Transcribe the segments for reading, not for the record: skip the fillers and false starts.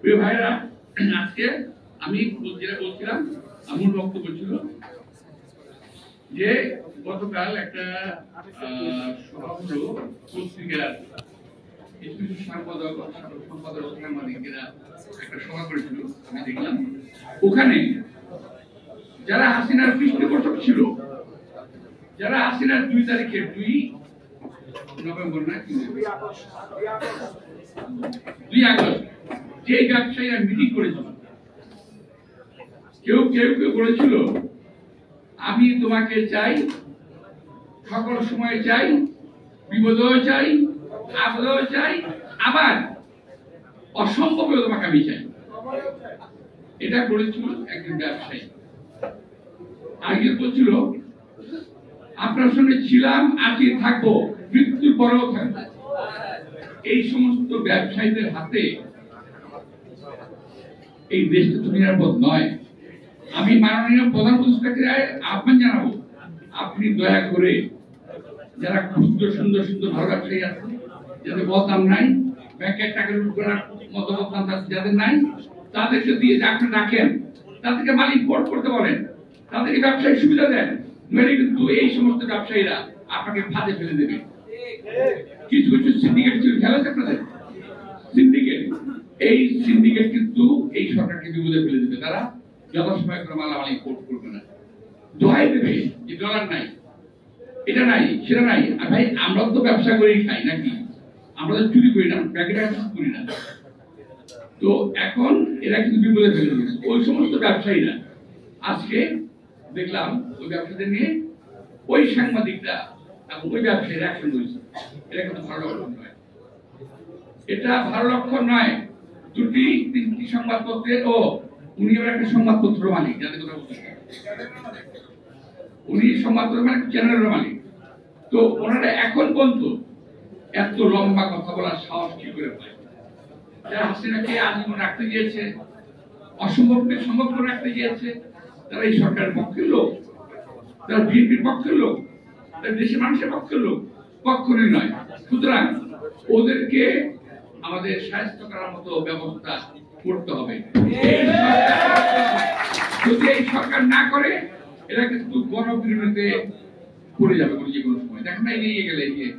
প্রিয় ভাইরা, আজকে আমি যেটা বলছিলাম, আমার বক্তব্য ছিল যে গতকাল একটা সভা হলো পত্রিকার কিছু কিছু সম্পাদক সাংবাদিকেরা একটা সভা করেছিল, আমি দেখলাম। ওখানে যারা হাসিনার পৃষ্ঠপোষক ছিল, যারা হাসিনার 2 তারিখে 2 নভেম্বর না 2 আগস্ট যে ব্যবসায়ীরা মিটিং করেছিল, কেউ কেউ কেউ বলেছিল আমি তোমাকে চাই, সকল সময় চাই, বিপদেও চাই, আপদেও চাই, আবার অসম্ভবেও তোমাকে আমি চাই। এটা বলেছিল একজন ব্যবসায়ী। আগে বলছিল আপনার সঙ্গে ছিলাম, আজকে থাকবো, মৃত্যুর পরেও থাকবো। এই সমস্ত ব্যবসায়ীদের হাতে এই দেশটা তো নিরাপদ নয়। আমি মাননীয় প্রধান উপদেষ্টাকে আহ্বান জানাবো, আপনি দয়া করে যারা ক্ষুদ্র সুন্দর সুন্দর ভালো ব্যবসায়ী আছে, যাদের বদনাম নাই, ব্যাংকের টাকা লুট করার মতো বদনাম যাদের নাই, তাদেরকে দিয়ে আপনি রাখেন, তাদেরকে মালিক বোর্ড করতে বলেন, তাদেরকে ব্যবসায়ী সুবিধা দেন। নইলে কিন্তু এই সমস্ত ব্যবসায়ীরা আপনাকে ফাঁদে ফেলে দেবে। কিছু কিছু সিন্ডিকেট ছিল, খেলা আছে আপনাদের সিন্ডিকেট। এই সিন্ডিকেট কিন্তু এই সরকারকে বিপদে ফেলে দেবে। তারা যথাসময় করে মালামালি কোর্ট করবে না, দোহাই দেবে যে ডলার নাই, এটা নাই, সেটা নাই। আর ভাই আমরা তো ব্যবসা করেই খাই নাকি, আমরা তো চুরি করি না, ব্যাংকে টাকা করি না। তো এখন এরা কিন্তু বিপদে ফেলে দেবে ওই সমস্ত ব্যবসায়ীরা। আজকে দেখলাম ওই ব্যবসাদের নিয়ে ওই সাংবাদিকরা এবং ওই ব্যবসায়ীরা অ্যাকশন করেছে। এটা কিন্তু ভালো লক্ষণ নয়, এটা ভালো লক্ষণ নয়। 2-3টি সংবাদপত্রের উনি আবার একটা সংবাদপত্র মালিক, যাদের কথা বলতে উনি সংবাদপত্র মানে চ্যানেলের মালিক। তো ওনারা এখন পর্যন্ত এত লম্বা কথা বলার সাহস কি করে পায়? যারা হাসিনাকে আজীবন রাখতে গিয়েছে, অসম্ভবকে সম্ভব করে রাখতে গিয়েছে, তারা এই সরকারের পক্ষের লোক, তারা বিএনপির পক্ষের লোক, তারা দেশের মানুষের পক্ষের লোক, কখনোই নয়। সুতরাং ওদেরকে আমাদের সাহায্য করার মতো ব্যবস্থা করতে হবে। যদি এই সরকার না করে, এরা কিন্তু গণবিরোধীতে পড়ে যাবে যে কোনো সময়। দেখেন না, এগিয়ে গেলে গিয়ে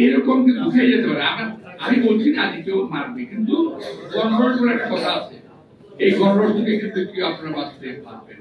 এরকম কিন্তু খেয়ে যেতে পারে। আমি বলছি না যে কেউ মারবে, কিন্তু গণরোষ বলে একটা কথা আছে, এই গণরোষ থেকে কিন্তু কেউ আপনারা বাঁচতে পারবেন।